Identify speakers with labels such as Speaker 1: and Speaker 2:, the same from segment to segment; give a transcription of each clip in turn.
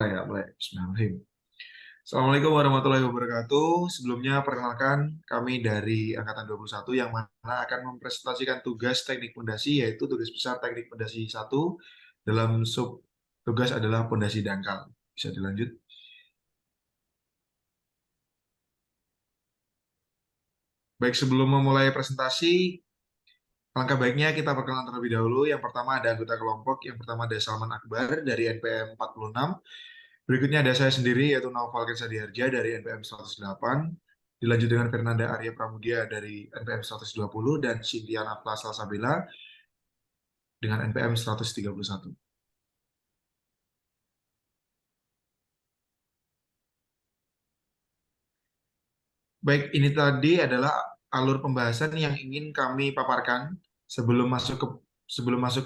Speaker 1: Ya, mulai. Bismillahirrahmanirrahim. Assalamualaikum warahmatullahi wabarakatuh. Sebelumnya perkenalkan kami dari Angkatan 21 yang mana akan mempresentasikan tugas teknik pondasi yaitu tugas besar teknik pondasi 1 dalam sub tugas adalah pondasi dangkal. Bisa dilanjut. Baik, sebelum memulai presentasi, alangkah baiknya kita perkenalan terlebih dahulu. Yang pertama ada anggota kelompok, yang pertama ada Salman Akbar dari NPM 46. Berikutnya ada saya sendiri, yaitu Naufal Kensadiharja dari NPM 108. Dilanjut dengan Fernanda Arya Pramudia dari NPM 120 dan Cynthia Nafla Salsabila dengan NPM 131. Baik, ini tadi adalah alur pembahasan yang ingin kami paparkan sebelum masuk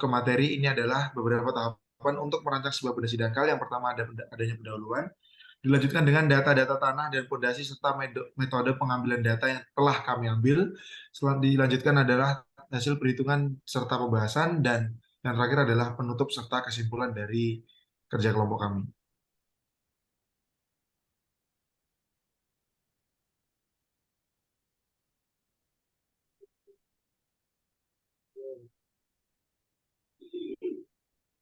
Speaker 1: ke materi. Ini adalah beberapa tahapan untuk merancang sebuah pondasi dangkal. Yang pertama adanya pendahuluan, dilanjutkan dengan data-data tanah dan pondasi serta metode pengambilan data yang telah kami ambil. Setelah dilanjutkan adalah hasil perhitungan serta pembahasan dan yang terakhir adalah penutup serta kesimpulan dari kerja kelompok kami.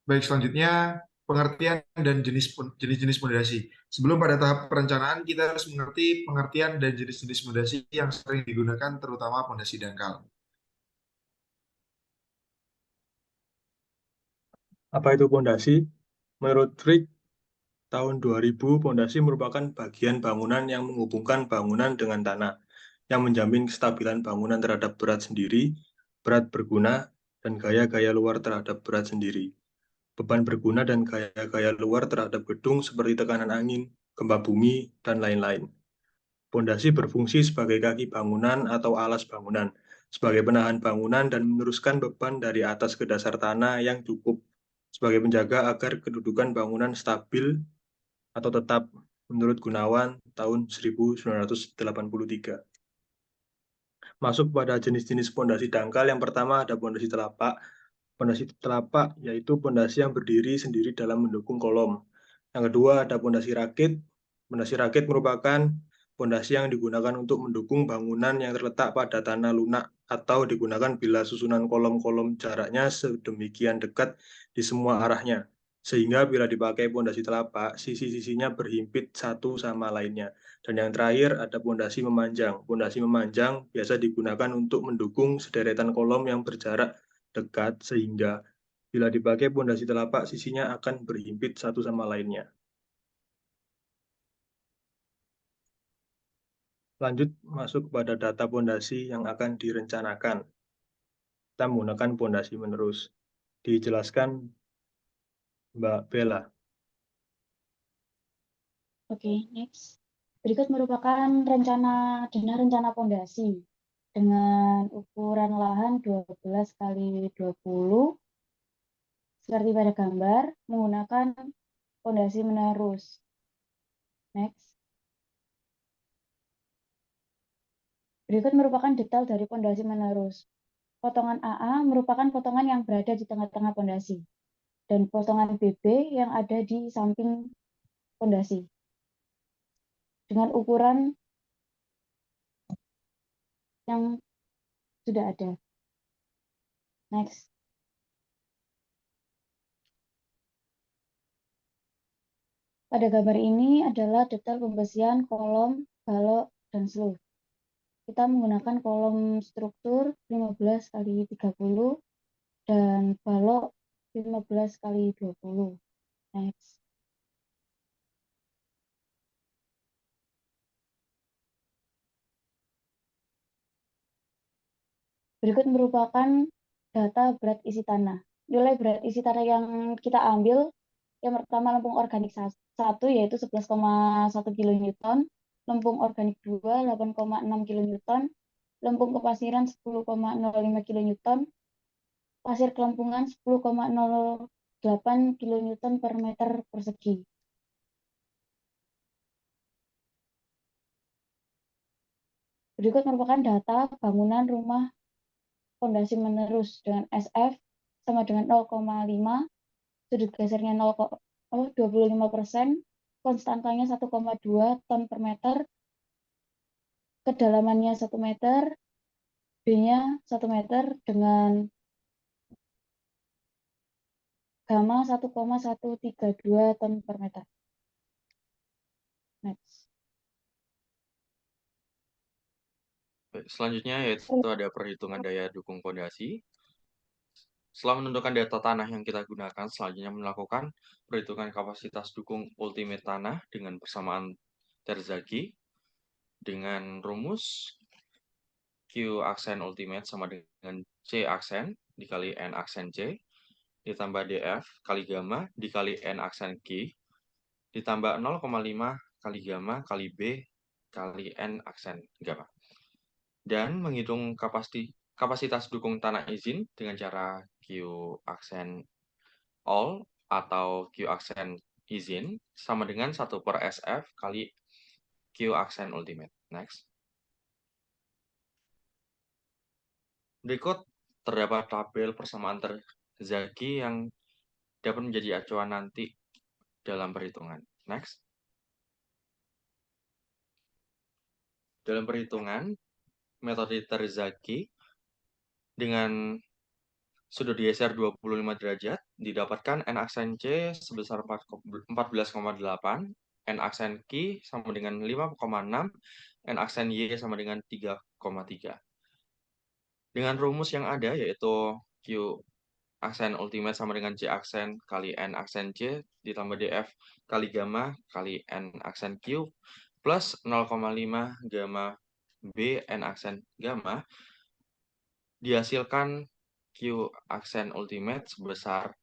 Speaker 1: Baik, selanjutnya pengertian dan jenis-jenis pondasi. Sebelum pada tahap perencanaan, kita harus mengerti pengertian dan jenis-jenis pondasi yang sering digunakan, terutama pondasi dangkal.
Speaker 2: Apa itu pondasi? Menurut Frick, tahun 2000, pondasi merupakan bagian bangunan yang menghubungkan bangunan dengan tanah, yang menjamin kestabilan bangunan terhadap berat sendiri, berat berguna, dan gaya-gaya luar terhadap berat sendiri. Beban berguna dan gaya-gaya luar terhadap gedung seperti tekanan angin, gempa bumi, dan lain-lain. Pondasi berfungsi sebagai kaki bangunan atau alas bangunan, sebagai penahan bangunan dan meneruskan beban dari atas ke dasar tanah yang cukup, sebagai penjaga agar kedudukan bangunan stabil atau tetap, menurut Gunawan tahun 1983. Masuk pada jenis-jenis pondasi dangkal, yang pertama ada pondasi telapak. Pondasi telapak yaitu pondasi yang berdiri sendiri dalam mendukung kolom. Yang kedua ada pondasi rakit. Pondasi rakit merupakan pondasi yang digunakan untuk mendukung bangunan yang terletak pada tanah lunak atau digunakan bila susunan kolom-kolom jaraknya sedemikian dekat di semua arahnya. Sehingga bila dipakai pondasi telapak, sisi-sisinya berhimpit satu sama lainnya. Dan yang terakhir ada pondasi memanjang. Pondasi memanjang biasa digunakan untuk mendukung sederetan kolom yang berjarak dekat sehingga bila dipakai pondasi telapak sisinya akan berhimpit satu sama lainnya. Lanjut masuk pada data pondasi yang akan direncanakan. Kita menggunakan pondasi menerus. Dijelaskan Mbak Bella.
Speaker 3: Oke, next. Berikut merupakan rencana pondasi dengan ukuran lahan 12 kali 20 seperti pada gambar menggunakan pondasi menerus. Next. Berikut merupakan detail dari pondasi menerus. Potongan AA merupakan potongan yang berada di tengah-tengah pondasi dan potongan BB yang ada di samping pondasi dengan ukuran yang sudah ada. Next. Pada gambar ini adalah detail pembesian kolom, balok, dan seluruh. Kita menggunakan kolom struktur 15 kali 30 dan balok 15 kali 20. Next. Berikut merupakan data berat isi tanah. Nilai berat isi tanah yang kita ambil, yang pertama lempung organik 1 yaitu 11,1 kN, lempung organik 2 8,6 kN, lempung kepasiran 10,05 kN, pasir kelempungan 10,08 kN per meter persegi. Berikut merupakan data bangunan rumah pondasi menerus dengan SF sama dengan 0,5, sudut gesernya 25%, konstantanya 1,2 ton per meter, kedalamannya 1 meter, B-nya 1 meter dengan gamma 1,132 ton per meter. Next.
Speaker 4: Selanjutnya yaitu ada perhitungan daya dukung pondasi. Setelah menentukan data tanah yang kita gunakan, selanjutnya melakukan perhitungan kapasitas dukung ultimate tanah dengan persamaan Terzaghi dengan rumus Q aksen ultimate sama dengan C aksen dikali N aksen C ditambah DF kali gamma dikali N aksen Q ditambah 0,5 kali gamma kali B kali N aksen gamma. Dan menghitung kapasitas dukung tanah izin dengan cara Q aksen all atau Q aksen izin sama dengan 1/SF kali Q aksen ultimate. Next. Berikut terdapat tabel persamaan Terzaghi yang dapat menjadi acuan nanti dalam perhitungan. Next. Dalam perhitungan metode Terzaghi dengan sudut geser 25 derajat didapatkan N aksen C sebesar 14,8, N aksen Q sama dengan 5,6, N aksen Y sama dengan 3,3. Dengan rumus yang ada yaitu Q aksen ultimate sama dengan C aksen kali N aksen C ditambah DF kali gamma kali N aksen Q plus 0,5 gamma B N aksen gamma dihasilkan Q aksen ultimate sebesar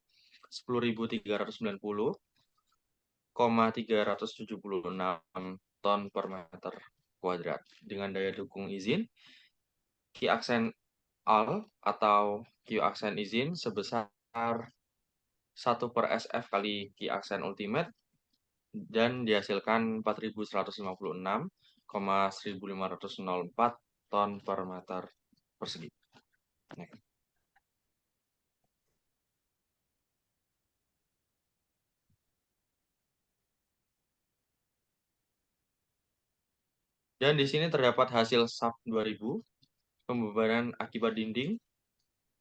Speaker 4: 10.390,376 ton per meter kuadrat dengan daya dukung izin Q aksen all atau Q aksen izin sebesar 1/SF kali Q aksen ultimate dan dihasilkan 4.156,1504 ton per meter persegi. Dan di sini terdapat hasil SAP 2000, pembebanan akibat dinding.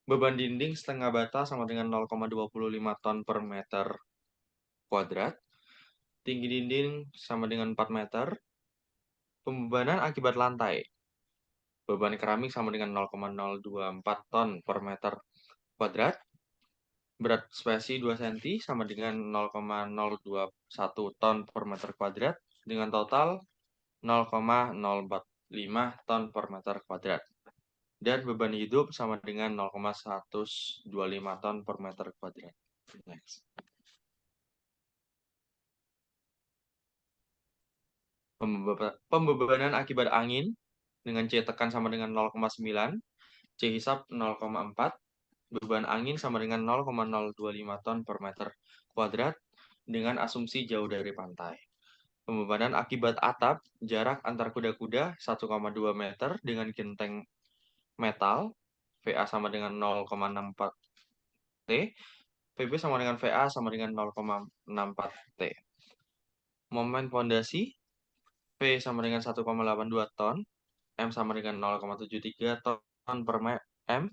Speaker 4: Beban dinding setengah bata sama dengan 0,25 ton per meter kuadrat. Tinggi dinding sama dengan 4 meter. Pembebanan akibat lantai. Beban keramik sama dengan 0,024 ton per meter kuadrat. Berat spesi 2 cm sama dengan 0,021 ton per meter kuadrat. Dengan total 0,045 ton per meter kuadrat. Dan beban hidup sama dengan 0,125 ton per meter kuadrat. Next. Pembebanan akibat angin dengan C tekan sama dengan 0,9, C hisap 0,4, beban angin sama dengan 0,025 ton per meter kuadrat dengan asumsi jauh dari pantai. Pembebanan akibat atap, jarak antar kuda-kuda 1,2 meter dengan genteng metal, VA sama dengan 0,64 T, VB sama dengan VA sama dengan 0,64 T. Momen pondasi, P sama dengan 1,82 ton, M sama dengan 0,73 ton per M,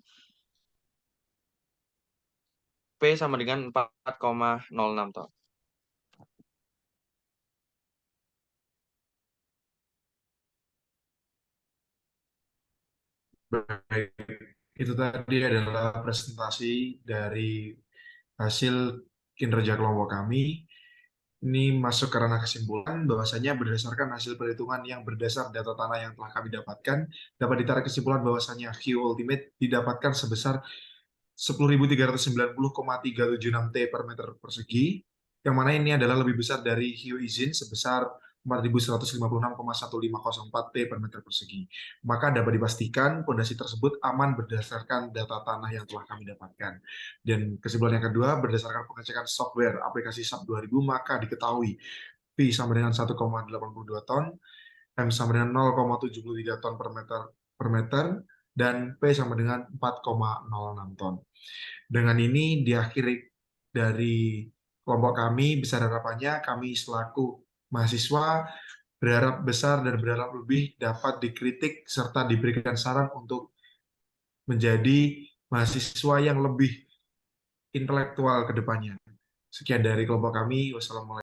Speaker 4: P sama dengan 4,06 ton.
Speaker 1: Baik, itu tadi adalah presentasi dari hasil kinerja kelompok kami. Ini masuk ke ranah kesimpulan bahwasanya berdasarkan hasil perhitungan yang berdasar data tanah yang telah kami dapatkan, dapat ditarik kesimpulan bahwasanya Q ultimate didapatkan sebesar 10.390,376 T per meter persegi, yang mana ini adalah lebih besar dari Q izin sebesar 4.156,1504 T per meter persegi. Maka dapat dipastikan pondasi tersebut aman berdasarkan data tanah yang telah kami dapatkan. Dan kesimpulan yang kedua, berdasarkan pengecekan software aplikasi SAP 2000, maka diketahui P sama dengan 1,82 ton, M sama dengan 0,73 ton per meter, dan P sama dengan 4,06 ton. Dengan ini diakhiri dari kelompok kami besar harapannya kami selaku mahasiswa berharap besar dan berharap lebih dapat dikritik serta diberikan saran untuk menjadi mahasiswa yang lebih intelektual ke depannya. Sekian dari kelompok kami. Wassalamualaikum.